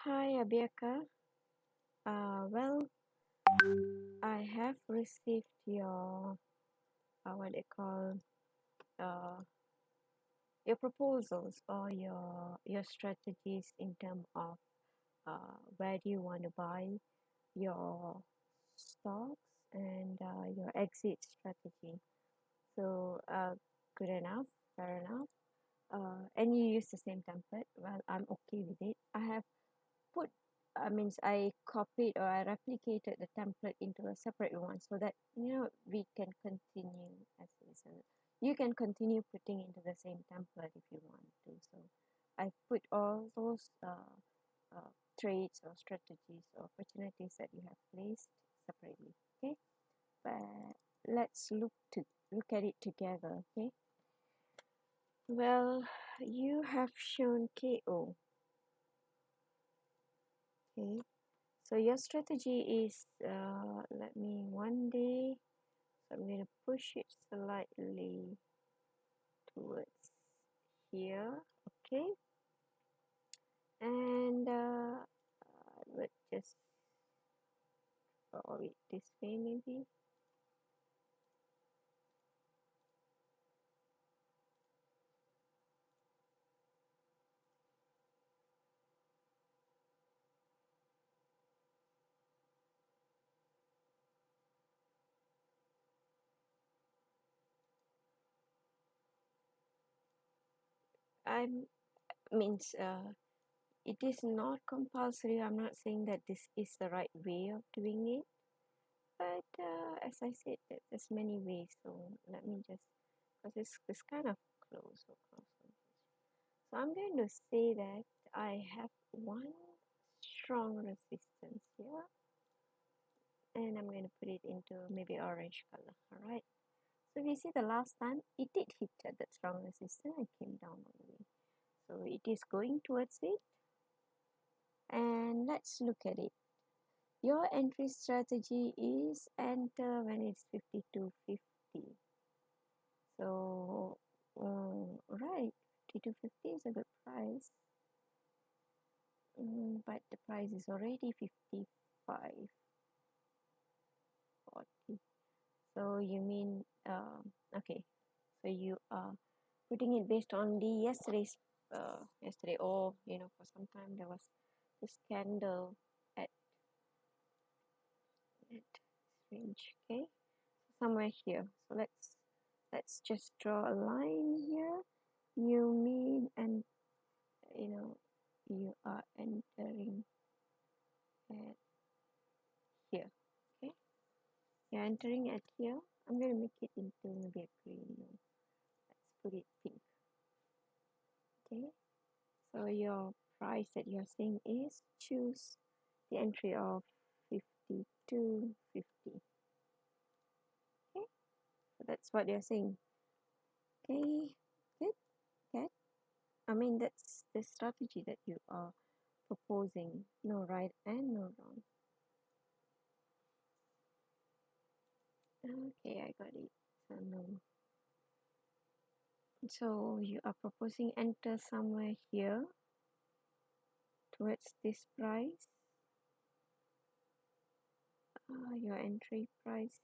Hi, Abiaka. Well, I have received your what they call uh, your proposals or your strategies in terms of where do you want to buy your stocks and your exit strategy. So, good enough, fair enough. And you use the same template. Well, I'm okay with it. Put means I copied or I replicated the template into a separate one so that we can continue as is. You can continue putting into the same template if you want to. So I put all those traits or strategies or opportunities that you have placed separately. Okay, but let's look at it together. Okay. Well, you have shown KO. Okay. So your strategy is, let me one day, so I'm going to push it slightly towards here, okay? And I would just draw it this way maybe. I means it is not compulsory. I'm not saying that this is the right way of doing it, but as I said, there's many ways. So let me just, because it's kind of close or close. So I'm going to say that I have one strong resistance here, and I'm going to put it into maybe orange color. All right. So we see the last time it did hit at that strong resistance and came down all the way. So it is going towards it, and let's look at it. Your entry strategy is enter when it's 52.50. So right, 52.50 is a good price. But the price is already 55.40. So you mean okay, so you are putting it based on the yesterday, or for some time there was this candle at that range. Okay, somewhere here. So let's just draw a line here. You mean, and you are entering at here. Okay, you're entering at here. I'm going to make it into maybe a green. No, let's put it pink. Okay, so your price that you're saying is choose the entry of 52.50. Okay, so that's what you're saying. Okay, good, good. I mean, that's the strategy that you are proposing. No right and no wrong. Okay, I got it. So no. So you are proposing enter somewhere here towards this price. Your entry price.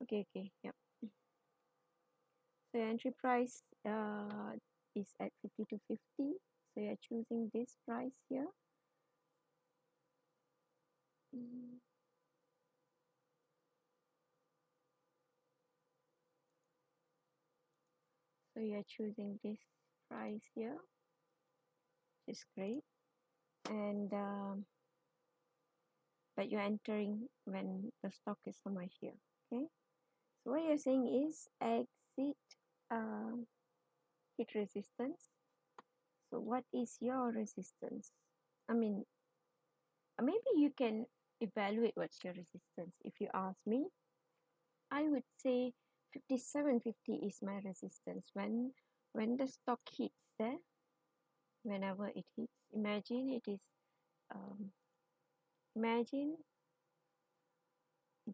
Okay, yep. So your entry price is at 52.50. So you're choosing this price here. So you're choosing this price here, which is great. And but you're entering when the stock is somewhere here. Okay. So what you're saying is exit hit resistance. So what is your resistance? I mean, maybe you can evaluate what's your resistance. If you ask me, I would say 57.50 is my resistance. When the stock hits there, whenever it hits, imagine it is imagine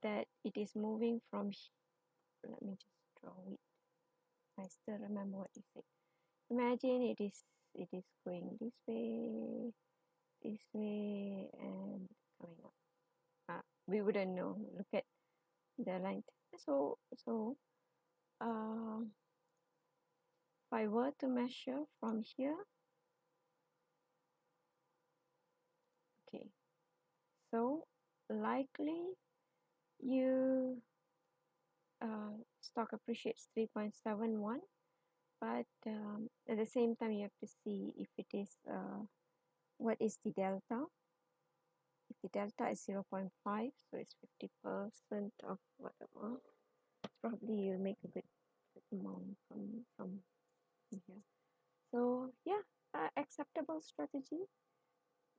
that it is moving from, let me just draw it. I still remember what you said. Imagine it is it is going this way, and coming up. We wouldn't know. Look at the length. So if I were to measure from here, okay, so likely you stock appreciates 3.71, but at the same time you have to see if it is what is the delta. If the delta is 0.5, so it's 50% of whatever, probably you'll make a good amount from here. So yeah, acceptable strategy.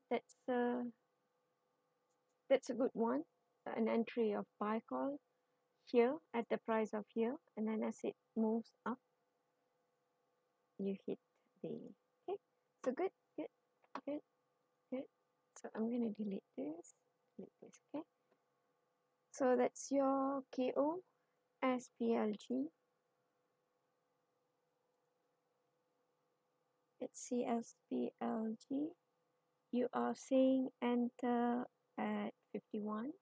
That's a good one. An entry of buy call here at the price of here, and then as it moves up, you hit the okay. So good, good, good, good. So I'm gonna delete this, okay. So that's your KO SPLG. It's CSPLG. You are saying enter at 51.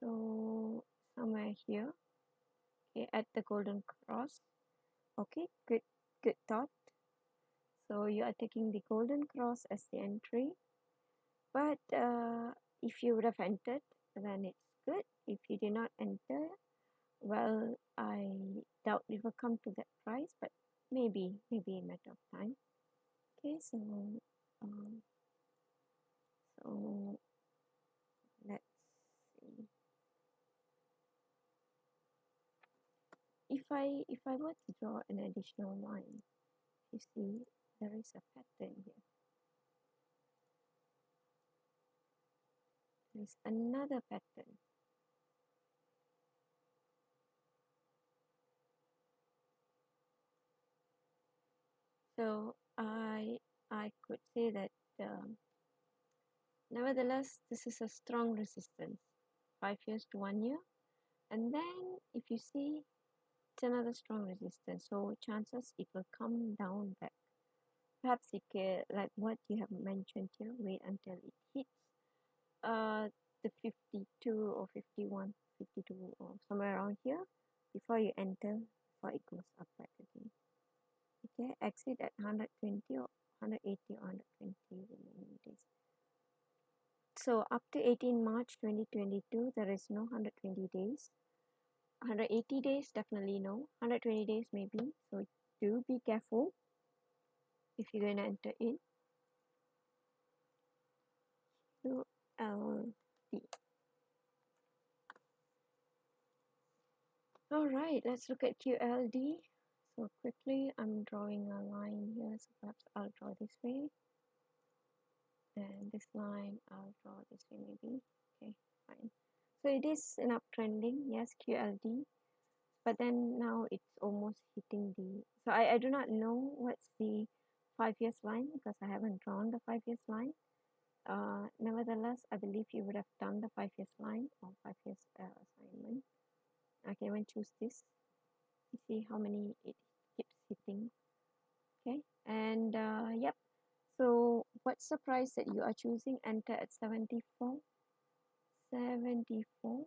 So somewhere here, okay, at the golden cross. Okay, good thought. So you are taking the golden cross as the entry. But if you would have entered, then it's good. If you did not enter, well, I doubt it will come to that price, but maybe a matter of time. Okay, um, so let's see. If I were to draw an additional line, you see there is a pattern here. There is another pattern. So I could say that nevertheless this is a strong resistance, 5 years to 1 year, and then if you see it's another strong resistance. So chances it will come down back. Perhaps it can, like what you have mentioned here, wait until it hits the 52 or 51, 52 or somewhere around here before you enter, before it goes up back again. Okay, exit at 120 or 180 or 120 remaining days. So up to 18 March 2022, there is no 120 days. 180 days, definitely no. 120 days, maybe. So do be careful if you're going to enter in. QLD. All right, let's look at QLD. So quickly, I'm drawing a line here. So perhaps I'll draw this way. And this line, I'll draw this way maybe. Okay, fine. So it is an uptrending, yes, QLD. But then now it's almost hitting the, so I do not know what's the 5 years line because I haven't drawn the 5 years line. Nevertheless, I believe you would have done the 5 years line or 5 years assignment. Okay, I'm going to choose this. You see how many it keeps hitting. Okay, and yep. So what's the price that you are choosing? Enter at 74. 74.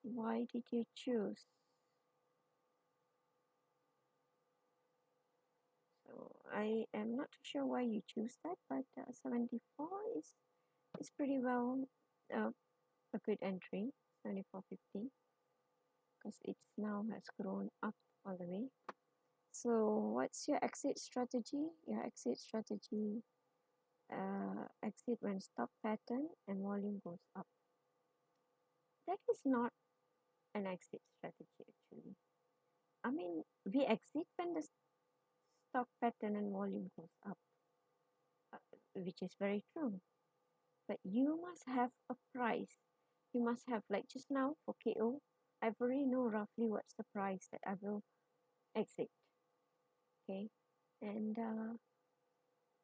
Why did you choose? So I am not too sure why you choose that, but 74 is pretty well a good entry, 74.50, because it now has grown up all the way. So what's your exit strategy? Your exit strategy, exit when stock pattern and volume goes up. That is not an exit strategy actually. I mean, we exit when the stock pattern and volume goes up, which is very true. But you must have a price. You must have, like just now for KO, I already know roughly what's the price that I will exit. Okay, and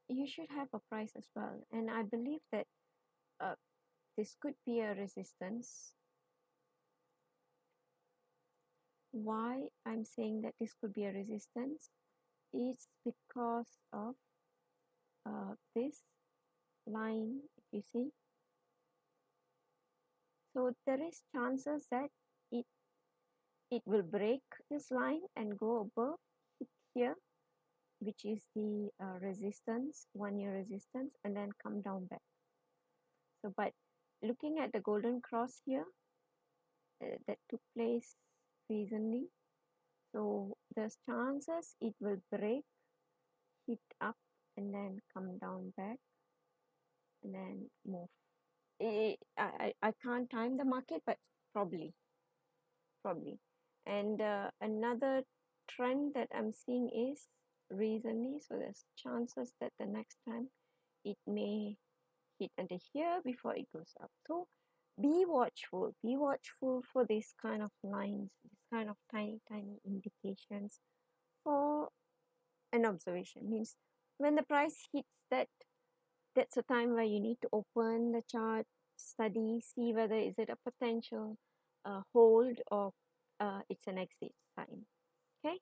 you should have a price as well. And I believe that this could be a resistance. why I'm saying that this could be a resistance is because of this line, if you see. So there is chances that it it will break this line and go above here, which is the resistance, 1 year resistance, and then come down back. So, but looking at the golden cross here that took place recently, so there's chances it will break, hit up, and then come down back, and then move. I can't time the market, but probably. And another trend that I'm seeing is recently, so there's chances that the next time it may hit under here before it goes up. So be watchful for this kind of lines, this kind of tiny indications for an observation. Means when the price hits that, that's a time where you need to open the chart, study, see whether is it a potential hold or it's an exit sign. Okay,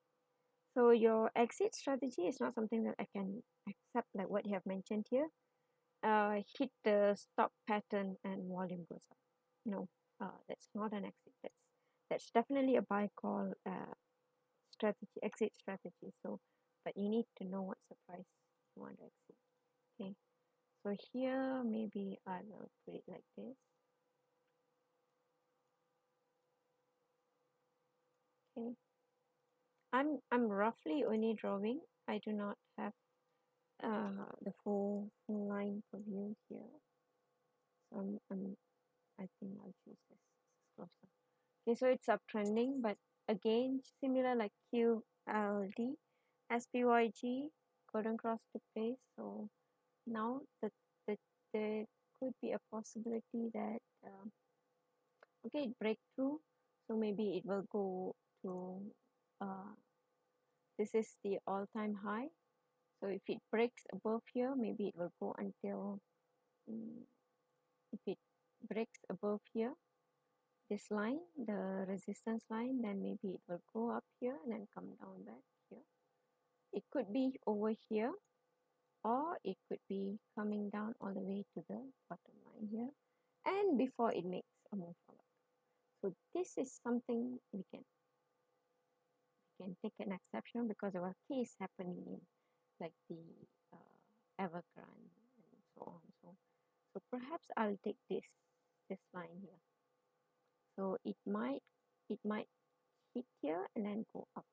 so your exit strategy is not something that I can accept, like what you have mentioned here. Hit the stop pattern and volume goes up. No, that's not an exit. That's definitely a buy call strategy, exit strategy. So, but you need to know what's the price you want to exit. Okay, so here maybe I will put it like this. Okay, I'm roughly only drawing. I do not have the full line for view here. So I think I'll choose this closer. Okay, so it's uptrending, but again similar like QLD, SPYG, golden cross took place. So now the there could be a possibility that okay, it break through. So maybe it will go to this is the all-time high. So if it breaks above here, maybe it will go until if it breaks above here, this line, the resistance line, then maybe it will go up here and then come down back here. It could be over here, or it could be coming down all the way to the bottom line here, and before it makes a move forward. So this is something we can take an exception because of a case happening in like the Evergrande and so on. So perhaps I'll take this line here. So it might hit here and then go up.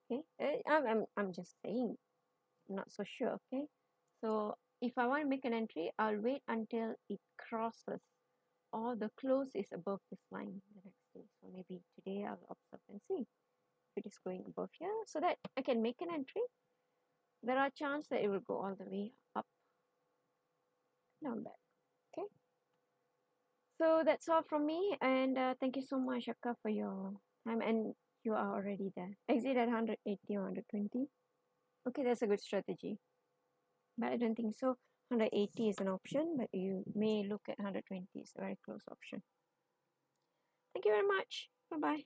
Okay, I'm just saying, I'm not so sure. Okay, so if I want to make an entry, I'll wait until it crosses or the close is above this line the next day. So maybe today I'll observe and see if it is going above here so that I can make an entry. There are chances that it will go all the way up, down back. Okay, so that's all from me, and thank you so much, Akka, for your time. And you are already there. Exit at 180 or 120. Okay, that's a good strategy, but I don't think so. 180 is an option, but you may look at 120 is a very close option. Thank you very much. Bye bye.